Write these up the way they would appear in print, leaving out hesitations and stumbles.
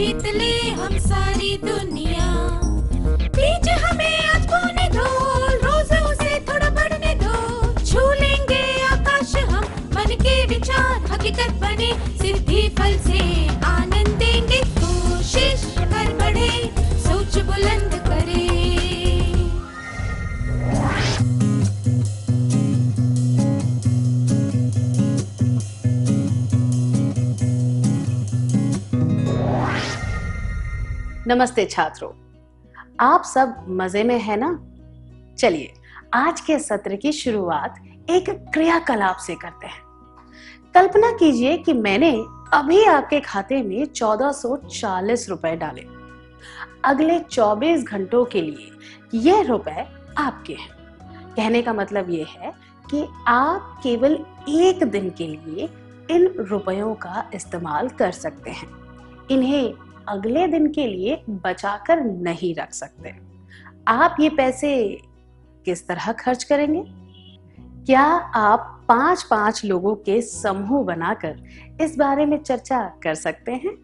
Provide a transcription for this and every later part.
जीत ले हम सारी दुनिया। बीच हमें आज खोने दो, रोज उसे थोड़ा बढ़ने दो। छू लेंगे आकाश हम, मन के विचार हकीकत बने। सिद्धि फल से आनंद देंगे, कोशिश कर बढ़े, सोच बुलंद करे। नमस्ते छात्रों, आप सब मजे में हैं ना? चलिए आज के सत्र की शुरुआत एक क्रियाकलाप से करते हैं। कल्पना कीजिए कि मैंने अभी आपके खाते में 1440 रुपए डाले। अगले 24 घंटों के लिए ये रुपए आपके हैं। कहने का मतलब ये है कि आप केवल एक दिन के लिए इन रुपयों का इस्तेमाल कर सकते हैं। इन्हें अगले दिन के लिए बचाकर नहीं रख सकते। आप ये पैसे किस तरह खर्च करेंगे? क्या आप 5-5 लोगों के समूह बनाकर इस बारे में चर्चा कर सकते हैं?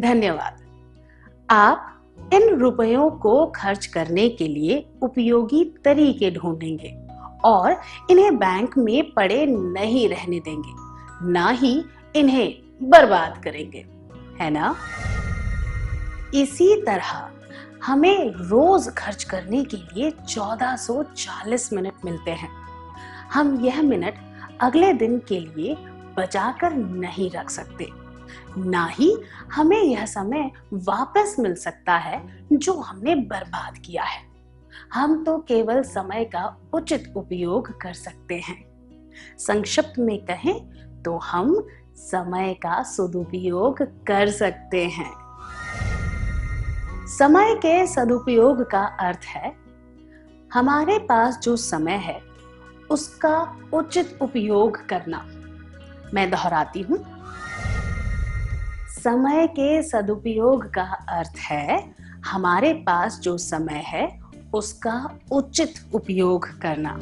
धन्यवाद। आप इन रुपयों को खर्च करने के लिए उपयोगी तरीके ढूंढेंगे और इन्हें बैंक में पड़े नहीं रहने देंगे, ना ही इन्हें बर्बाद करेंगे, है ना? इसी तरह हमें रोज खर्च करने के लिए 1440 मिनट मिलते हैं। हम यह मिनट अगले दिन के लिए बचाकर नहीं रख सकते, ना ही हमें यह समय वापस मिल सकता है जो हमने बर्बाद किया है। हम तो केवल समय का उचित उपयोग कर सकते हैं। संक्षिप्त में कहें तो हम समय का सदुपयोग कर सकते हैं। समय के सदुपयोग का अर्थ है हमारे पास जो समय है उसका उचित उपयोग करना। मैं दोहराती हूँ, समय के सदुपयोग का अर्थ है हमारे पास जो समय है उसका उचित उपयोग करना।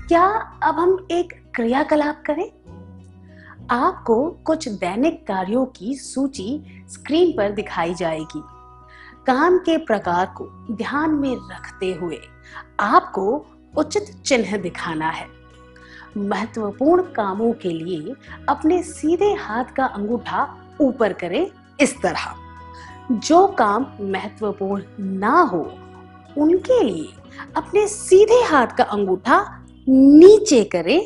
क्या अब हम एक क्रियाकलाप करें? आपको कुछ दैनिक कार्यों की सूची स्क्रीन पर दिखाई जाएगी। काम के प्रकार को ध्यान में रखते हुए आपको उचित चिन्ह दिखाना है। महत्वपूर्ण कामों के लिए अपने सीधे हाथ का अंगूठा ऊपर करें इस तरह। जो काम महत्वपूर्ण ना हो उनके लिए अपने सीधे हाथ का अंगूठा नीचे करें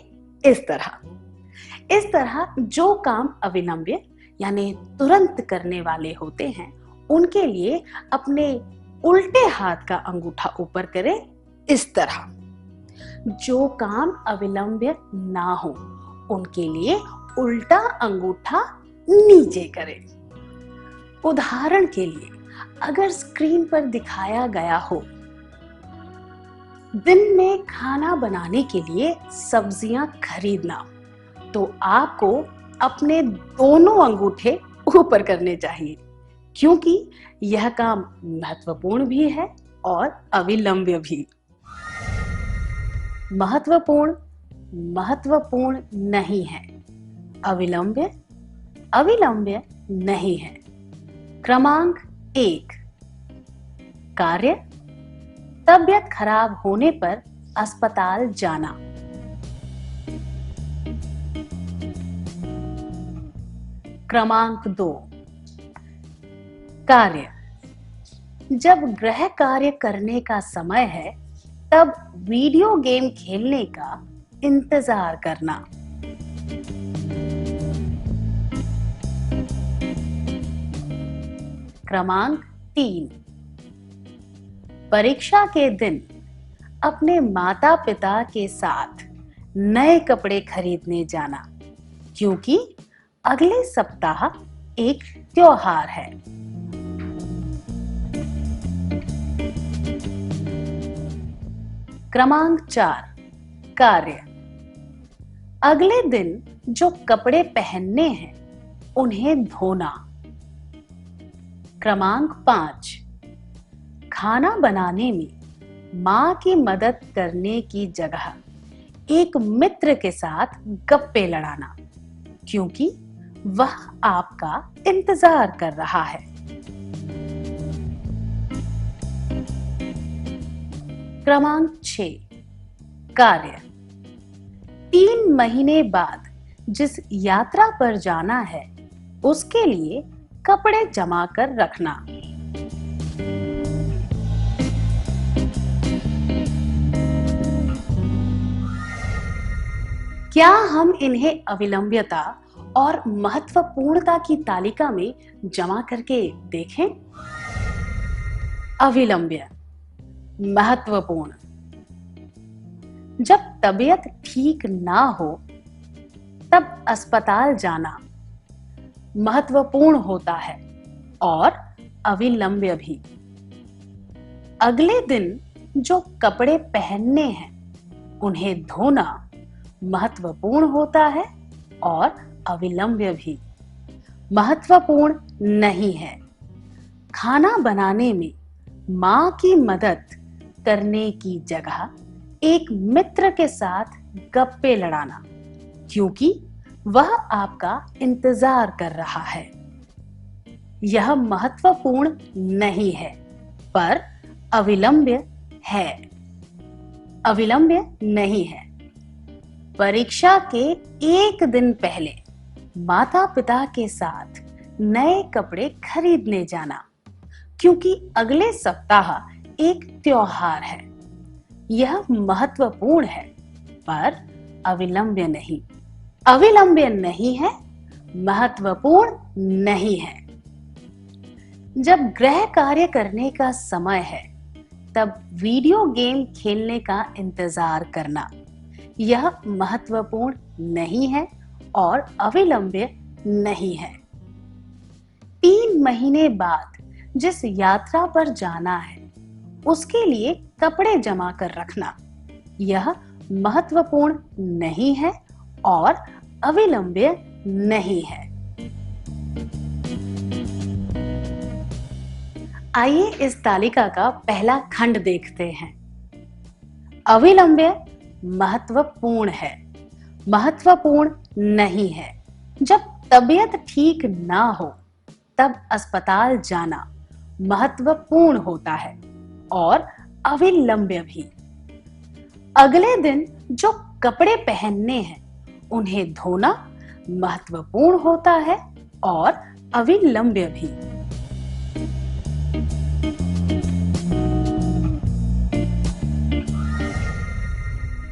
इस तरह जो काम अविलंब्य यानी तुरंत करने वाले होते हैं उनके लिए अपने उल्टे हाथ का अंगूठा ऊपर करें इस तरह। जो काम अविलंब्य ना हो उनके लिए उल्टा अंगूठा नीचे करें। उदाहरण के लिए अगर स्क्रीन पर दिखाया गया हो दिन में खाना बनाने के लिए सब्जियां खरीदना, तो आपको अपने दोनों अंगूठे ऊपर करने चाहिए, क्योंकि यह काम महत्वपूर्ण भी है और अविलंब्य भी। महत्वपूर्ण नहीं है, अविलंब्य नहीं है। क्रमांक 1, कार्य तबीयत खराब होने पर अस्पताल जाना। क्रमांक 2, कार्य जब गृह कार्य करने का समय है तब वीडियो गेम खेलने का इंतजार करना। क्रमांक 3, परीक्षा के दिन अपने माता पिता के साथ नए कपड़े खरीदने जाना, क्योंकि अगले सप्ताह एक त्योहार है। क्रमांक 4, कार्य अगले दिन जो कपड़े पहनने हैं उन्हें धोना। क्रमांक 5, खाना बनाने में माँ की मदद करने की जगह एक मित्र के साथ गप्पे लड़ाना, क्योंकि वह आपका इंतजार कर रहा है। क्रमांक 6, कार्य। 3 महीने बाद जिस यात्रा पर जाना है उसके लिए कपड़े जमा कर रखना। क्या हम इन्हें अविलंबियता और महत्वपूर्णता की तालिका में जमा करके देखें? अविलंब्य, महत्वपूर्ण। जब तबीयत ठीक ना हो तब अस्पताल जाना महत्वपूर्ण होता है और अविलंब्य भी। अगले दिन जो कपड़े पहनने हैं उन्हें धोना महत्वपूर्ण होता है और अविलंब्य भी। महत्वपूर्ण नहीं है। खाना बनाने में माँ की मदद करने की जगह एक मित्र के साथ गप्पे लड़ाना, क्योंकि वह आपका इंतजार कर रहा है। यह महत्वपूर्ण नहीं है पर अविलंब्य है। अविलंब्य नहीं है। परीक्षा के एक दिन पहले माता पिता के साथ नए कपड़े खरीदने जाना, क्योंकि अगले सप्ताह एक त्योहार है। यह महत्वपूर्ण है पर अविलंब्य नहीं। अविलंब्य नहीं है, महत्वपूर्ण नहीं है। जब गृह कार्य करने का समय है तब वीडियो गेम खेलने का इंतजार करना, यह महत्वपूर्ण नहीं है और अविलंब्य नहीं है। 3 महीने बाद जिस यात्रा पर जाना है उसके लिए कपड़े जमा कर रखना, यह महत्वपूर्ण नहीं है और अविलंब्य नहीं है। आइए इस तालिका का पहला खंड देखते हैं। अविलंब्य महत्वपूर्ण है, महत्वपूर्ण नहीं है। जब तबीयत ठीक ना हो तब अस्पताल जाना महत्वपूर्ण होता है और अविलंब्य भी। अगले दिन जो कपड़े पहनने हैं उन्हें धोना महत्वपूर्ण होता है और अविलंब्य भी।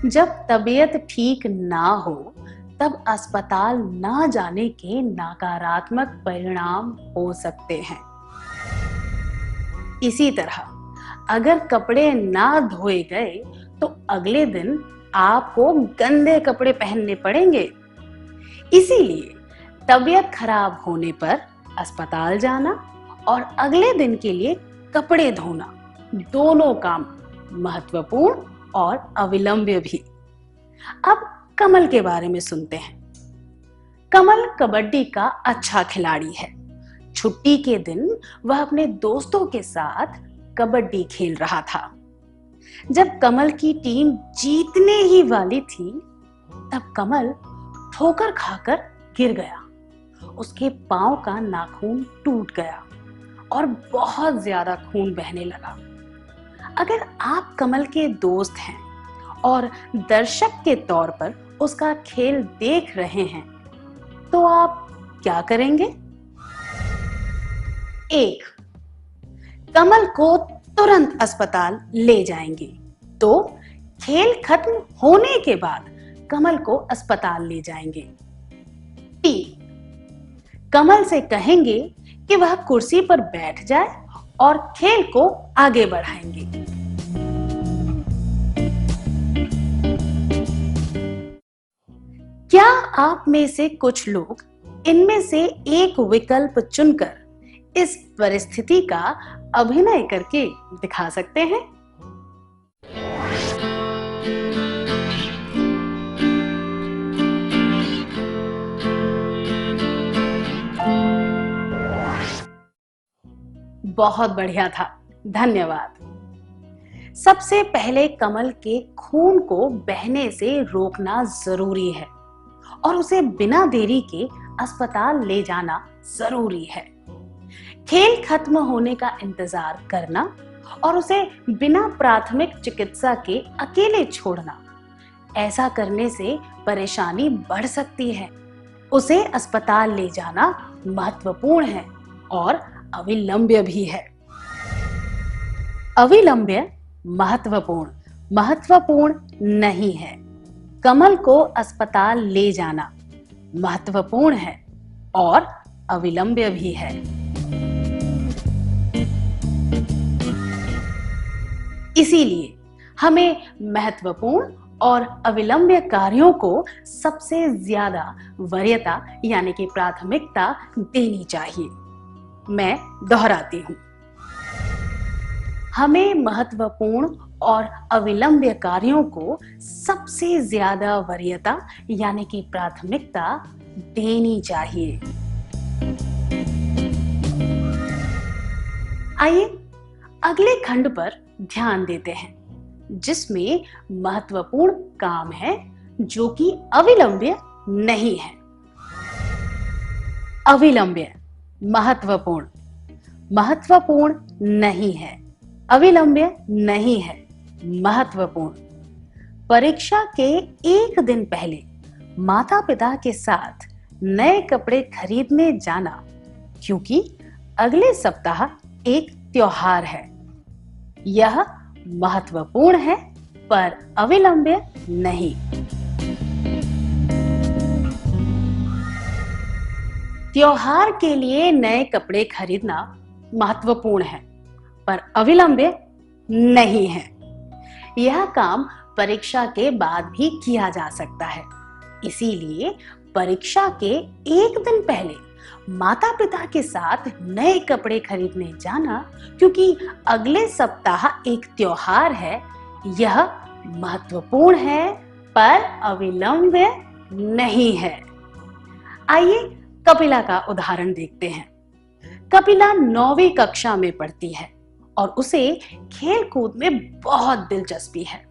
जब तबीयत ठीक ना हो तब अस्पताल ना जाने के नकारात्मक परिणाम हो सकते हैं। इसी तरह अगर कपड़े ना धोए गए तो अगले दिन आपको गंदे कपड़े पहनने पड़ेंगे। इसीलिए तबीयत खराब होने पर अस्पताल जाना और अगले दिन के लिए कपड़े धोना, दोनों काम महत्वपूर्ण और अविलंब्य भी। अब कमल के बारे में सुनते हैं। कमल कबड्डी का अच्छा खिलाड़ी है। छुट्टी के दिन वह अपने दोस्तों के साथ कबड्डी खेल रहा था। जब कमल की टीम जीतने ही वाली थी तब कमल ठोकर खाकर गिर गया। उसके पांव का नाखून टूट गया और बहुत ज्यादा खून बहने लगा। अगर आप कमल के दोस्त हैं और दर्शक के तौर पर उसका खेल देख रहे हैं तो आप क्या करेंगे? 1. कमल को तुरंत अस्पताल ले जाएंगे। तो खेल खत्म होने के बाद कमल को अस्पताल ले जाएंगे। 3. कमल से कहेंगे कि वह कुर्सी पर बैठ जाए और खेल को आगे बढ़ाएंगे। क्या आप में से कुछ लोग इनमें से एक विकल्प चुनकर इस परिस्थिति का अभिनय करके दिखा सकते हैं? बहुत बढ़िया था, धन्यवाद। सबसे पहले कमल के खून को बहने से रोकना जरूरी है और उसे बिना देरी के अस्पताल ले जाना जरूरी है। खेल खत्म होने का इंतजार करना और उसे बिना प्राथमिक चिकित्सा के अकेले छोड़ना, ऐसा करने से परेशानी बढ़ सकती है। उसे अस्पताल ले जाना महत्वपूर्ण है और अविलंब्य भी है। अविलंब्य महत्वपूर्ण नहीं है। कमल को अस्पताल ले जाना महत्वपूर्ण है और अविलंब्य भी है। इसीलिए हमें महत्वपूर्ण और अविलंब्य कार्यों को सबसे ज्यादा वरीयता यानी कि प्राथमिकता देनी चाहिए। मैं दोहराती हूं, हमें महत्वपूर्ण और अविलंब्य कार्यों को सबसे ज्यादा वरीयता यानी कि प्राथमिकता देनी चाहिए। आइए अगले खंड पर ध्यान देते हैं, जिसमें महत्वपूर्ण काम है जो कि अविलंब्य नहीं है। अविलंब्य महत्वपूर्ण नहीं है, अविलंब्य नहीं है, महत्वपूर्ण। परीक्षा के एक दिन पहले माता पिता के साथ नए कपड़े खरीदने जाना, क्योंकि अगले सप्ताह एक त्योहार है। यह महत्वपूर्ण है पर अविलंब्य नहीं। त्योहार के लिए नए कपड़े खरीदना महत्वपूर्ण है पर अविलंब्य नहीं है। यह काम परीक्षा के बाद भी किया जा सकता है। इसीलिए परीक्षा के एक दिन पहले माता पिता के साथ नए कपड़े खरीदने जाना, क्योंकि अगले सप्ताह एक त्योहार है, यह महत्वपूर्ण है पर अविलंब्य नहीं है। आइए कपिला का उदाहरण देखते हैं। कपिला 9वीं कक्षा में पढ़ती है और उसे खेल कूद में बहुत दिलचस्पी है।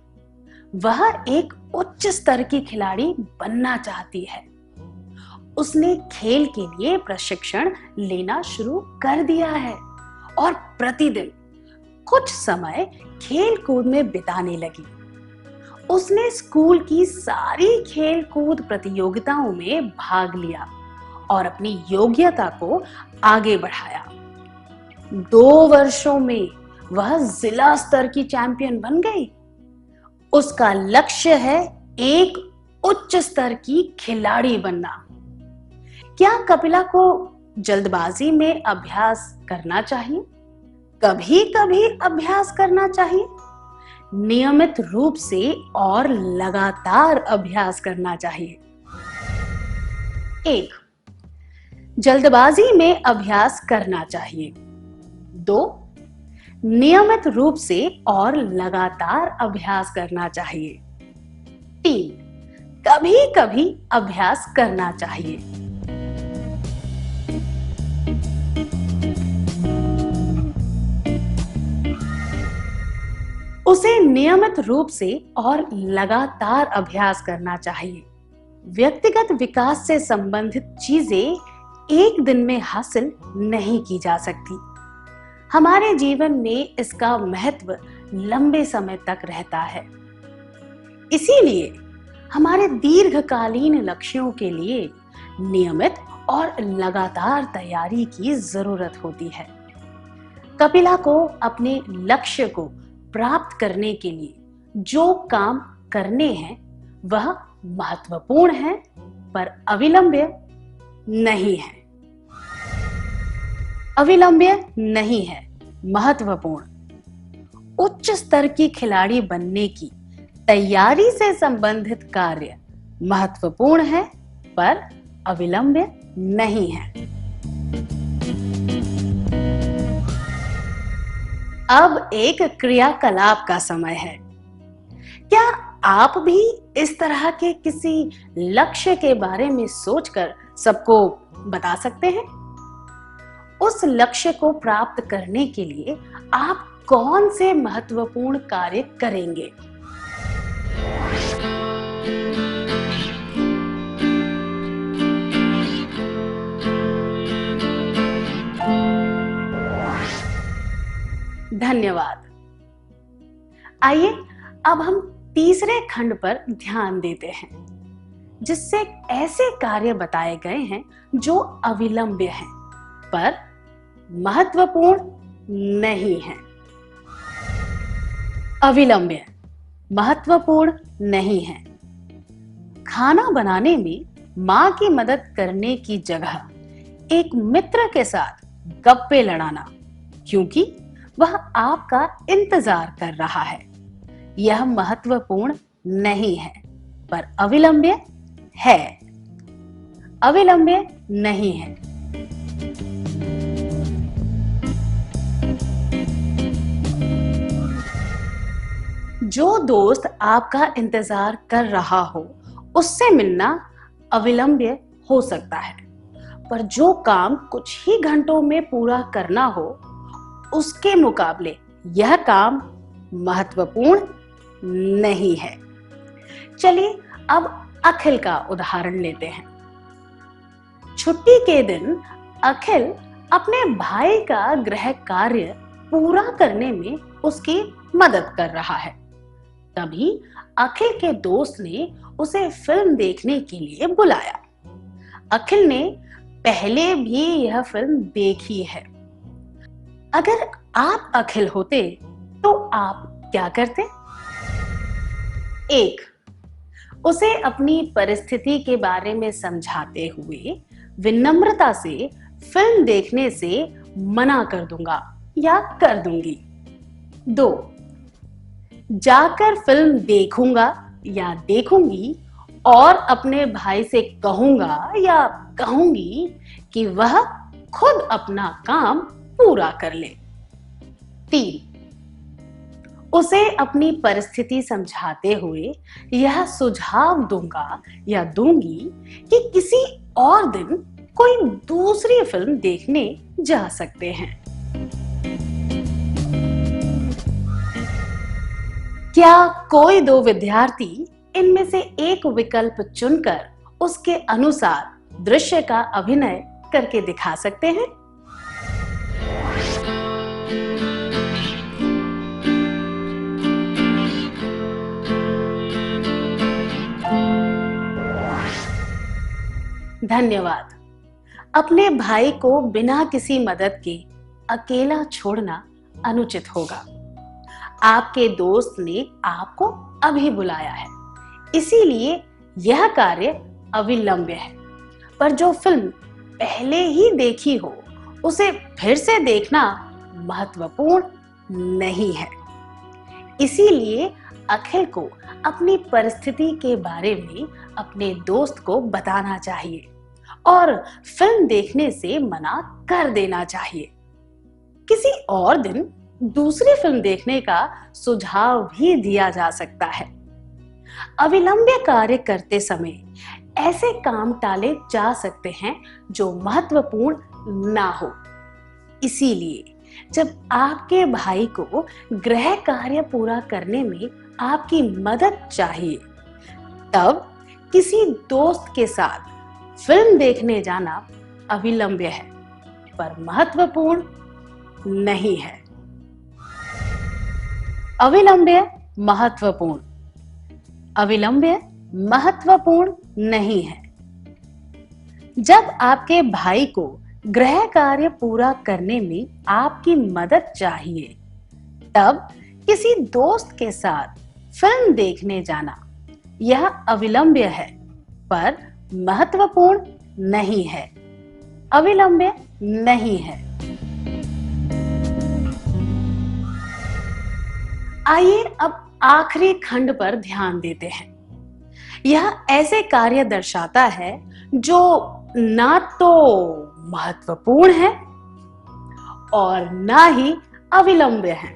वह एक उच्च स्तर की खिलाड़ी बनना चाहती है। उसने खेल के लिए प्रशिक्षण लेना शुरू कर दिया है और प्रतिदिन कुछ समय खेल कूद में बिताने लगी। उसने स्कूल की सारी खेल कूद प्रतियोगिताओं में भाग लिया और अपनी योग्यता को आगे बढ़ाया। 2 वर्षों में वह जिला स्तर की चैंपियन बन गई। उसका लक्ष्य है एक उच्च स्तर की खिलाड़ी बनना। क्या कपिला को जल्दबाजी में अभ्यास करना चाहिए? कभी कभी अभ्यास करना चाहिए। नियमित रूप से और लगातार अभ्यास करना चाहिए। 1. जल्दबाजी में अभ्यास करना चाहिए। 2. नियमित रूप से और लगातार अभ्यास करना चाहिए। 3. कभी कभी अभ्यास करना चाहिए। उसे नियमित रूप से और लगातार अभ्यास करना चाहिए। व्यक्तिगत विकास से संबंधित चीजें एक दिन में हासिल नहीं की जा सकती। हमारे जीवन में इसका महत्व लंबे समय तक रहता है। इसीलिए हमारे दीर्घकालीन लक्ष्यों के लिए नियमित और लगातार तैयारी की जरूरत होती है। कपिला को अपने लक्ष्य को प्राप्त करने के लिए जो काम करने हैं वह महत्वपूर्ण है पर अविलंब्य नहीं है। अविलंब्य नहीं है, महत्वपूर्ण। उच्च स्तर की खिलाड़ी बनने की तैयारी से संबंधित कार्य महत्वपूर्ण है पर अविलंब्य नहीं है। अब एक क्रियाकलाप का समय है। क्या आप भी इस तरह के किसी लक्ष्य के बारे में सोचकर सबको बता सकते हैं? उस लक्ष्य को प्राप्त करने के लिए आप कौन से महत्वपूर्ण कार्य करेंगे? धन्यवाद। आइए अब हम तीसरे खंड पर ध्यान देते हैं, जिससे ऐसे कार्य बताए गए हैं जो अविलंब्य हैं पर महत्वपूर्ण नहीं हैं। अविलंब्य महत्वपूर्ण नहीं है। खाना बनाने में मां की मदद करने की जगह एक मित्र के साथ गप्पे लड़ाना, क्योंकि वह आपका इंतजार कर रहा है, यह महत्वपूर्ण नहीं है पर अविलंब्य है। अविलंब्य नहीं है। जो दोस्त आपका इंतजार कर रहा हो उससे मिलना अविलंब्य हो सकता है, पर जो काम कुछ ही घंटों में पूरा करना हो उसके मुकाबले यह काम महत्वपूर्ण नहीं है। चलिए अब अखिल का उदाहरण लेते हैं। छुट्टी के दिन अखिल अपने भाई का गृह कार्य पूरा करने में उसकी मदद कर रहा है। तभी अखिल के दोस्त ने उसे फिल्म देखने के लिए बुलाया। अखिल ने पहले भी यह फिल्म देखी है। अगर आप अखिल होते तो आप क्या करते? 1. उसे अपनी परिस्थिति के बारे में समझाते हुए विनम्रता से फिल्म देखने से मना कर दूंगा या कर दूंगी। 2. जाकर फिल्म देखूंगा या देखूंगी और अपने भाई से कहूंगा या कहूंगी कि वह खुद अपना काम पूरा कर ले। 3. उसे अपनी परिस्थिति समझाते हुए यह सुझाव दूंगा या दूंगी कि किसी और दिन कोई दूसरी फिल्म देखने जा सकते हैं। क्या कोई दो विद्यार्थी इनमें से एक विकल्प चुनकर उसके अनुसार दृश्य का अभिनय करके दिखा सकते हैं? धन्यवाद। अपने भाई को बिना किसी मदद के अकेला छोड़ना अनुचित होगा। आपके दोस्त ने आपको अभी बुलाया है, इसीलिए यह कार्य अविलंब्य है। पर जो फिल्म पहले ही देखी हो उसे फिर से देखना महत्वपूर्ण नहीं है। इसीलिए अखिल को अपनी परिस्थिति के बारे में अपने दोस्त को बताना चाहिए और फिल्म देखने से मना कर देना चाहिए। किसी और दिन दूसरी फिल्म देखने का सुझाव भी दिया जा सकता है। अविलंब्य कार्य करते समय ऐसे काम टाले जा सकते हैं जो महत्वपूर्ण ना हो। इसीलिए जब आपके भाई को गृह कार्य पूरा करने में आपकी मदद चाहिए, तब किसी दोस्त के साथ फिल्म देखने जाना अविलंब्य है पर महत्वपूर्ण नहीं है। अविलंब्य महत्वपूर्ण, अविलंब्य महत्वपूर्ण नहीं है। जब आपके भाई को गृह कार्य पूरा करने में आपकी मदद चाहिए, तब किसी दोस्त के साथ फिल्म देखने जाना यह अविलंब्य है पर महत्वपूर्ण नहीं है। अविलंब्य नहीं है। आइए अब आखिरी खंड पर ध्यान देते हैं। यह ऐसे कार्य दर्शाता है जो ना तो महत्वपूर्ण है और ना ही अविलंब्य है।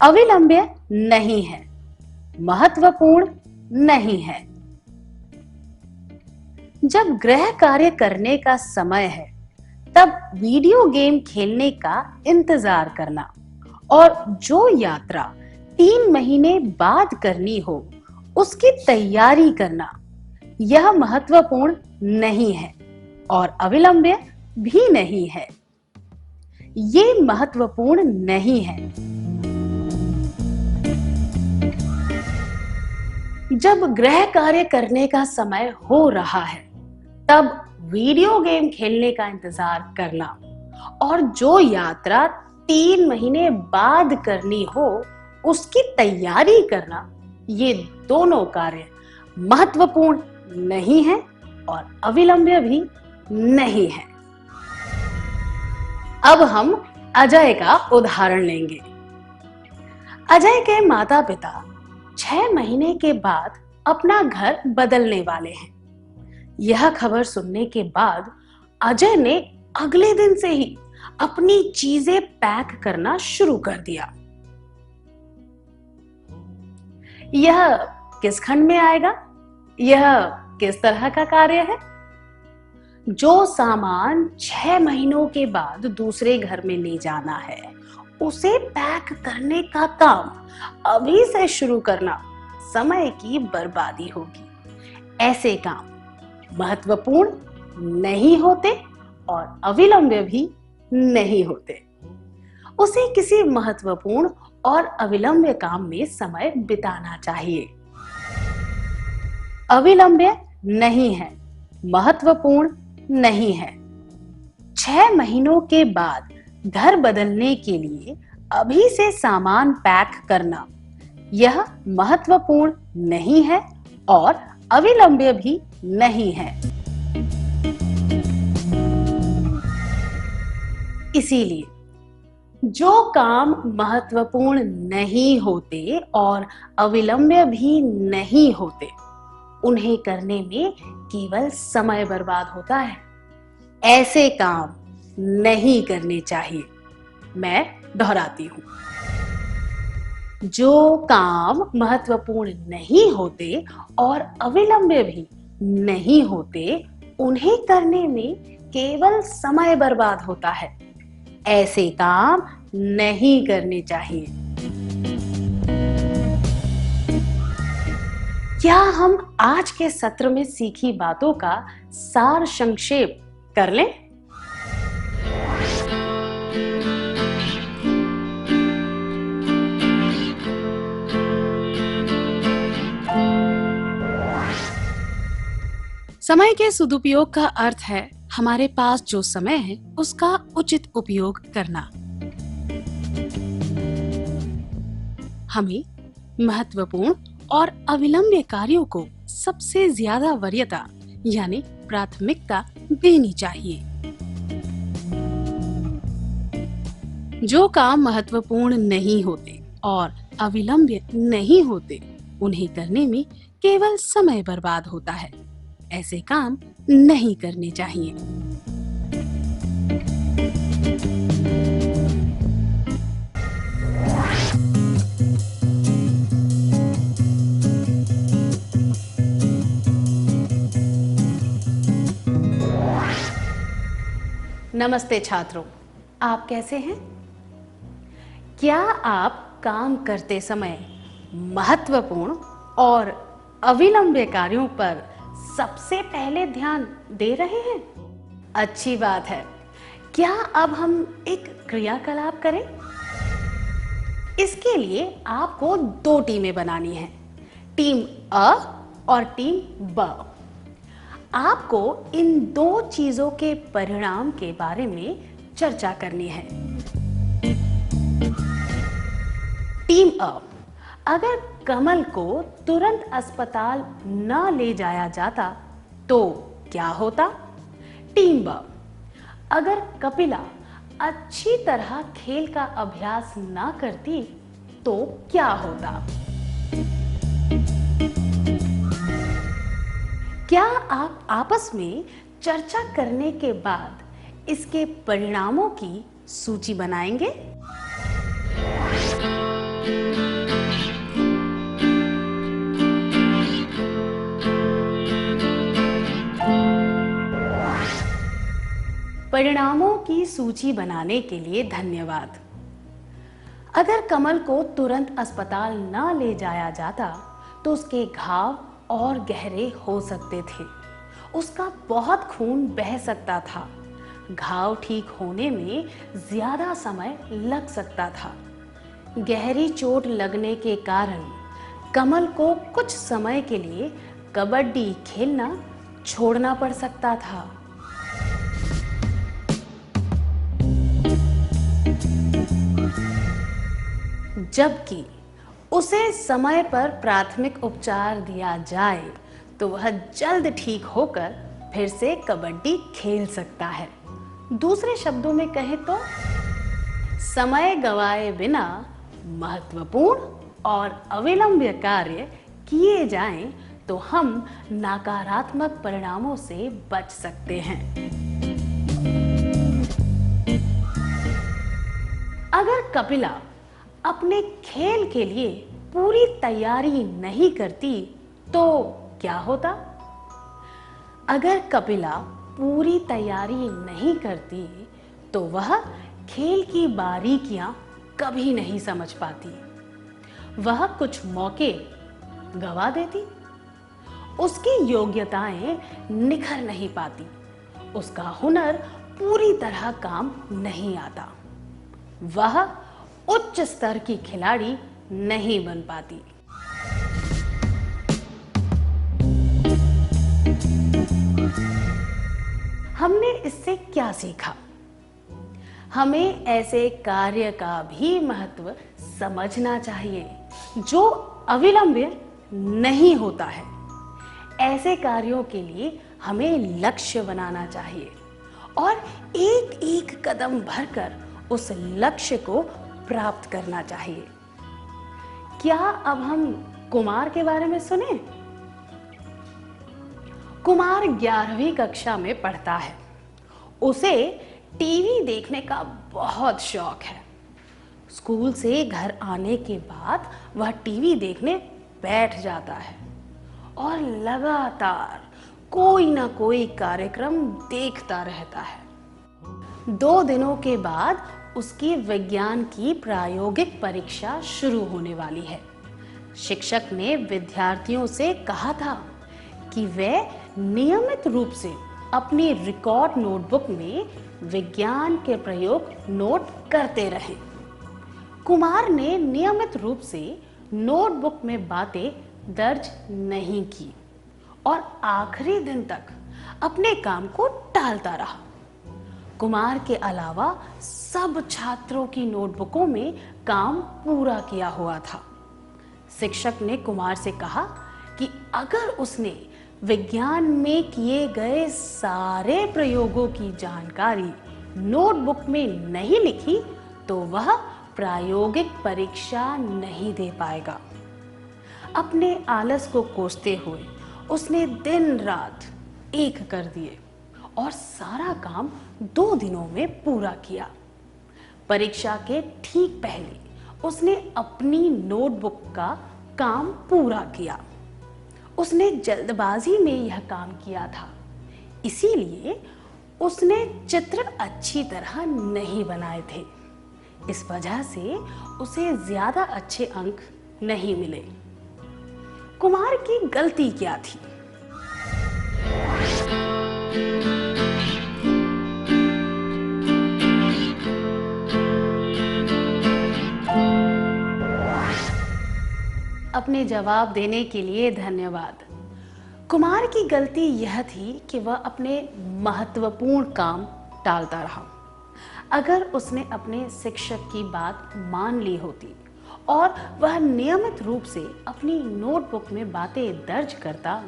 अविलंब्य नहीं है, महत्वपूर्ण नहीं है। जब गृह कार्य करने का समय है तब वीडियो गेम खेलने का इंतजार करना और जो यात्रा 3 महीने बाद करनी हो उसकी तैयारी करना यह महत्वपूर्ण नहीं है और अविलंब्य भी नहीं है। ये महत्वपूर्ण नहीं है। जब गृह कार्य करने का समय हो रहा है तब वीडियो गेम खेलने का इंतजार करना और जो यात्रा 3 महीने बाद करनी हो उसकी तैयारी करना, ये दोनों कार्य महत्वपूर्ण नहीं है और अविलंब्य भी नहीं है। अब हम अजय का उदाहरण लेंगे। अजय के माता पिता 6 महीने के बाद अपना घर बदलने वाले हैं। यह खबर सुनने के बाद अजय ने अगले दिन से ही अपनी चीजें पैक करना शुरू कर दिया। यह किस खंड में आएगा? यह किस तरह का कार्य है? जो सामान 6 महीनों के बाद दूसरे घर में ले जाना है उसे पैक करने का काम अभी से शुरू करना समय की बर्बादी होगी। ऐसे काम महत्वपूर्ण नहीं होते और अविलंब्य भी नहीं होते। उसे किसी महत्वपूर्ण और अविलंब्य काम में समय बिताना चाहिए। अविलंब्य नहीं है, महत्वपूर्ण नहीं है। 6 महीनों के बाद घर बदलने के लिए अभी से सामान पैक करना यह महत्वपूर्ण नहीं है और अविलंब्य भी नहीं है। इसीलिए जो काम महत्वपूर्ण नहीं होते और अविलंब्य भी नहीं होते उन्हें करने में केवल समय बर्बाद होता है। ऐसे काम नहीं करने चाहिए। मैं दोहराती हूं, जो काम महत्वपूर्ण नहीं होते और अविलंब्य भी नहीं होते उन्हें करने में केवल समय बर्बाद होता है। ऐसे काम नहीं करने चाहिए। क्या हम आज के सत्र में सीखी बातों का सार संक्षेप कर लें? समय के सदुपयोग का अर्थ है हमारे पास जो समय है उसका उचित उपयोग करना। हमें महत्वपूर्ण और अविलंब्य कार्यों को सबसे ज्यादा वरीयता यानी प्राथमिकता देनी चाहिए। जो काम महत्वपूर्ण नहीं होते और अविलंब्य नहीं होते उन्हें करने में केवल समय बर्बाद होता है। ऐसे काम नहीं करने चाहिए। नमस्ते छात्रों, आप कैसे हैं? क्या आप काम करते समय महत्वपूर्ण और अविलंब्य कार्यों पर सबसे पहले ध्यान दे रहे हैं? अच्छी बात है। क्या अब हम एक क्रियाकलाप करें? इसके लिए आपको 2 टीमें बनानी हैं, टीम अ और टीम ब। आपको इन 2 चीजों के परिणाम के बारे में चर्चा करनी है। टीम अ, अगर कमल को तुरंत अस्पताल न ले जाया जाता तो क्या होता? टीम ब, अगर कपिला अच्छी तरह खेल का अभ्यास न करती तो क्या होता? क्या आप आपस में चर्चा करने के बाद इसके परिणामों की सूची बनाएंगे? परिणामों की सूची बनाने के लिए धन्यवाद। अगर कमल को तुरंत अस्पताल न ले जाया जाता तो उसके घाव और गहरे हो सकते थे। उसका बहुत खून बह सकता था। घाव ठीक होने में ज्यादा समय लग सकता था। गहरी चोट लगने के कारण कमल को कुछ समय के लिए कबड्डी खेलना छोड़ना पड़ सकता था। जबकि उसे समय पर प्राथमिक उपचार दिया जाए तो वह जल्द ठीक होकर फिर से कबड्डी खेल सकता है। दूसरे शब्दों में कहें तो समय गंवाए बिना महत्वपूर्ण और अविलंब्य कार्य किए जाएं तो हम नकारात्मक परिणामों से बच सकते हैं। अगर कपिला अपने खेल के लिए पूरी तैयारी नहीं करती तो क्या होता? अगर कपिला पूरी तैयारी नहीं करती तो वह खेल की बारीकियां कभी नहीं समझ पाती। वह कुछ मौके गवा देती। उसकी योग्यताएं निखर नहीं पाती। उसका हुनर पूरी तरह काम नहीं आता। वह उच्च स्तर की खिलाड़ी नहीं बन पाती। हमने इससे क्या सीखा? हमें ऐसे कार्य का भी महत्व समझना चाहिए जो अविलंब्य नहीं होता है। ऐसे कार्यों के लिए हमें लक्ष्य बनाना चाहिए और एक एक कदम भरकर उस लक्ष्य को प्राप्त करना चाहिए। क्या अब हम कुमार के बारे में सुने? कुमार 11वीं कक्षा में पढ़ता है। उसे टीवी देखने का बहुत शौक है। स्कूल से घर आने के बाद वह टीवी देखने बैठ जाता है और लगातार कोई ना कोई कार्यक्रम देखता रहता है। 2 दिनों के बाद उसकी विज्ञान की प्रायोगिक परीक्षा शुरू होने वाली है। शिक्षक ने विद्यार्थियों से कहा था कि वे नियमित रूप से अपनी रिकॉर्ड नोटबुक में विज्ञान के प्रयोग नोट करते रहें। कुमार ने नियमित रूप से नोटबुक में बातें दर्ज नहीं की और आखिरी दिन तक अपने काम को टालता रहा। कुमार के अलावा सब छात्रों की नोटबुकों में काम पूरा किया हुआ था। शिक्षक ने कुमार से कहा कि अगर उसने विज्ञान में किए गए सारे प्रयोगों की जानकारी नोटबुक में नहीं लिखी तो वह प्रायोगिक परीक्षा नहीं दे पाएगा। अपने आलस को कोसते हुए उसने दिन रात एक कर दिए और सारा काम 2 दिनों में पूरा किया। परीक्षा के ठीक पहले उसने अपनी नोटबुक का काम पूरा किया। उसने जल्दबाजी में यह काम किया था, इसीलिए उसने चित्र अच्छी तरह नहीं बनाए थे। इस वजह से उसे ज्यादा अच्छे अंक नहीं मिले। कुमार की गलती क्या थी? अपने जवाब देने के लिए धन्यवाद। कुमार की गलती यह थी कि वह अपने महत्वपूर्ण काम टालता रहा। अगर उसने अपने शिक्षक की बात मान ली होती और वह नियमित रूप से अपनी नोटबुक में बातें दर्ज करता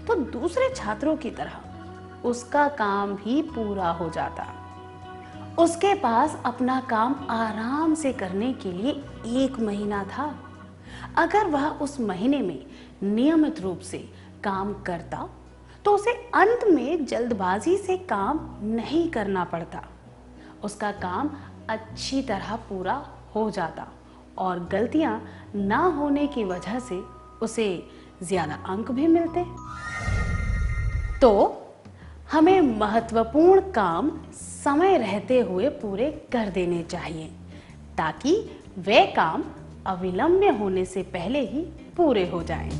तो दूसरे छात्रों की तरह उसका काम भी पूरा हो जाता। उसके पास अपना काम आराम से करने के लिए 1 महीना था। अगर वह उस महीने में नियमित रूप से काम करता तो उसे अंत में जल्दबाजी से काम नहीं करना पड़ता। उसका काम अच्छी तरह पूरा हो जाता और गलतियां ना होने की वजह से उसे ज्यादा अंक भी मिलते। तो हमें महत्वपूर्ण काम समय रहते हुए पूरे कर देने चाहिए ताकि वे काम अविलंब होने से पहले ही पूरे हो जाएं।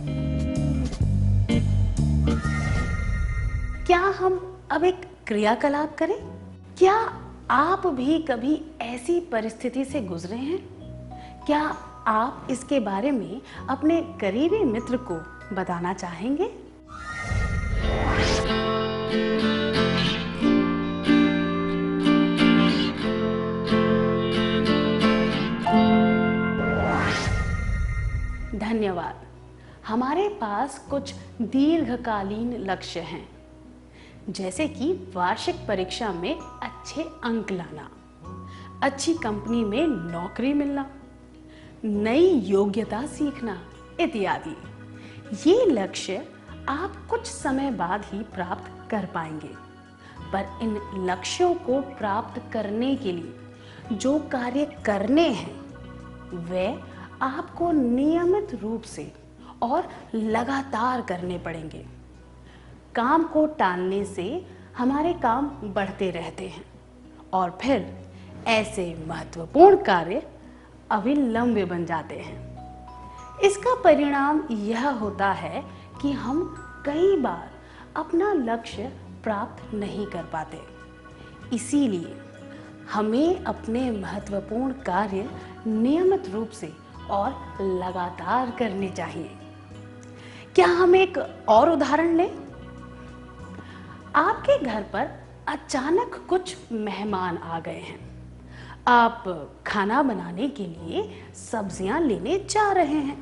क्या हम अब एक क्रियाकलाप करें? क्या आप भी कभी ऐसी परिस्थिति से गुजरे हैं? क्या आप इसके बारे में अपने करीबी मित्र को बताना चाहेंगे? धन्यवाद। हमारे पास कुछ दीर्घकालीन लक्ष्य हैं, जैसे कि वार्षिक परीक्षा में अच्छे अंक लाना, अच्छी कंपनी में नौकरी मिलना, नई योग्यता सीखना इत्यादि। ये लक्ष्य आप कुछ समय बाद ही प्राप्त कर पाएंगे, पर इन लक्ष्यों को प्राप्त करने के लिए जो कार्य करने हैं वे आपको नियमित रूप से और लगातार करने पड़ेंगे। काम को टालने से हमारे काम बढ़ते रहते हैं और फिर ऐसे महत्वपूर्ण कार्य अविलंब बन जाते हैं। इसका परिणाम यह होता है कि हम कई बार अपना लक्ष्य प्राप्त नहीं कर पाते। इसीलिए हमें अपने महत्वपूर्ण कार्य नियमित रूप से और लगातार करने चाहिए। क्या हम एक और उदाहरण लें? आपके घर पर अचानक कुछ मेहमान आ गए हैं। आप खाना बनाने के लिए सब्जियां लेने जा रहे हैं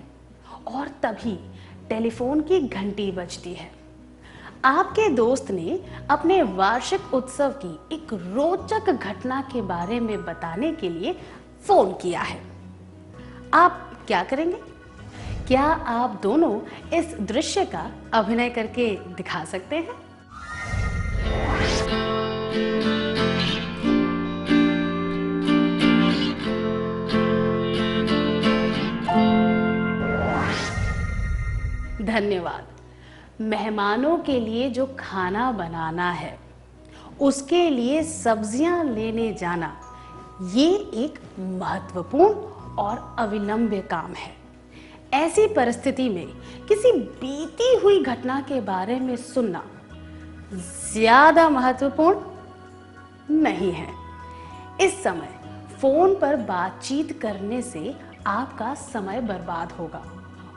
और तभी टेलीफोन की घंटी बजती है। आपके दोस्त ने अपने वार्षिक उत्सव की एक रोचक घटना के बारे में बताने के लिए फोन किया है। आप क्या करेंगे? क्या आप दोनों इस दृश्य का अभिनय करके दिखा सकते हैं? धन्यवाद। मेहमानों के लिए जो खाना बनाना है, उसके लिए सब्जियां लेने जाना, ये एक महत्वपूर्ण और अविलंब काम है। ऐसी परिस्थिति में किसी बीती हुई घटना के बारे में सुनना ज्यादा महत्वपूर्ण नहीं है। इस समय फोन पर बातचीत करने से आपका समय बर्बाद होगा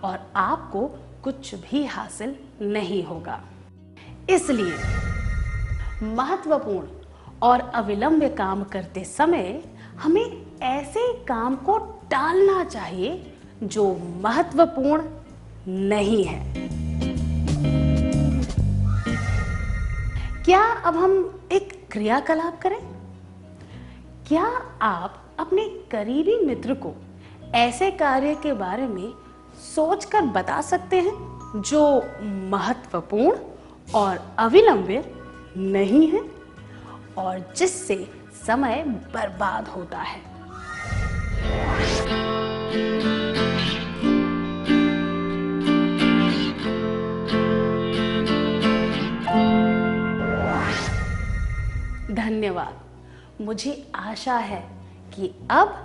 और आपको कुछ भी हासिल नहीं होगा। इसलिए महत्वपूर्ण और अविलंब काम करते समय हमें ऐसे काम को टालना चाहिए जो महत्वपूर्ण नहीं है। क्या अब हम एक क्रियाकलाप करें? क्या आप अपने करीबी मित्र को ऐसे कार्य के बारे में सोचकर बता सकते हैं जो महत्वपूर्ण और अविलंब नहीं है और जिससे समय बर्बाद होता है? धन्यवाद। मुझे आशा है कि अब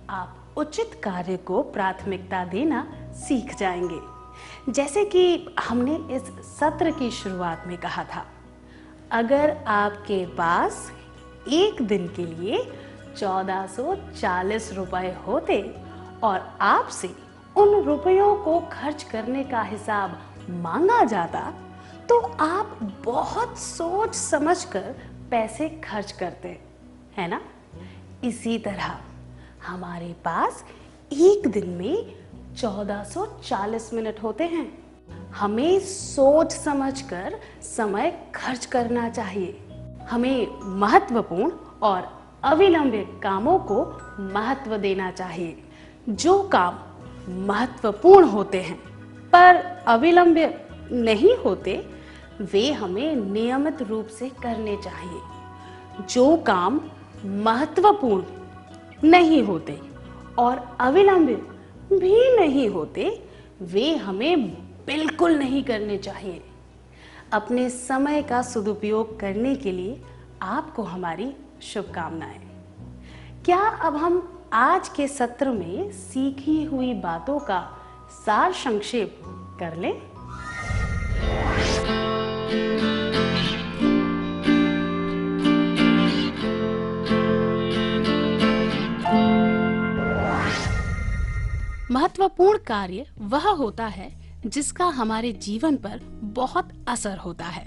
आप उचित कार्य को प्राथमिकता देना सीख जाएंगे। जैसे कि हमने इस सत्र की शुरुआत में कहा था, अगर आपके पास एक दिन के लिए 1440 रुपए होते और आपसे उन रुपयों को खर्च करने का हिसाब मांगा जाता तो आप बहुत सोच समझकर पैसे खर्च करते, है ना? इसी तरह हमारे पास एक दिन में 1440 मिनट होते हैं। हमें सोच समझकर समय खर्च करना चाहिए। हमें महत्वपूर्ण और अविलंब कामों को महत्व देना चाहिए। जो काम महत्वपूर्ण होते हैं पर अविलंब नहीं होते, वे हमें नियमित रूप से करने चाहिए। जो काम महत्वपूर्ण नहीं होते और अविलंब भी नहीं होते, वे हमें बिल्कुल नहीं करने चाहिए। अपने समय का सदुपयोग करने के लिए आपको हमारी शुभकामनाएं। क्या अब हम आज के सत्र में सीखी हुई बातों का सार संक्षेप कर लें? महत्वपूर्ण कार्य वह होता है जिसका हमारे जीवन पर बहुत असर होता है।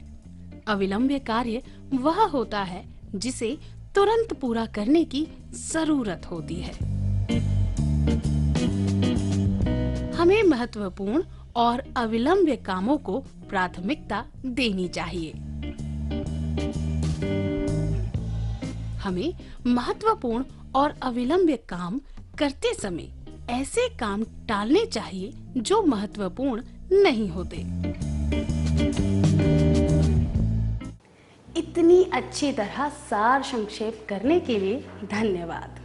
अविलंब्य कार्य वह होता है जिसे तुरंत पूरा करने की जरूरत होती है। हमें महत्वपूर्ण और अविलंब्य कामों को प्राथमिकता देनी चाहिए। हमें महत्वपूर्ण और अविलंब्य काम करते समय ऐसे काम टालने चाहिए जो महत्वपूर्ण नहीं होते। इतनी अच्छी तरह सार संक्षेप करने के लिए धन्यवाद।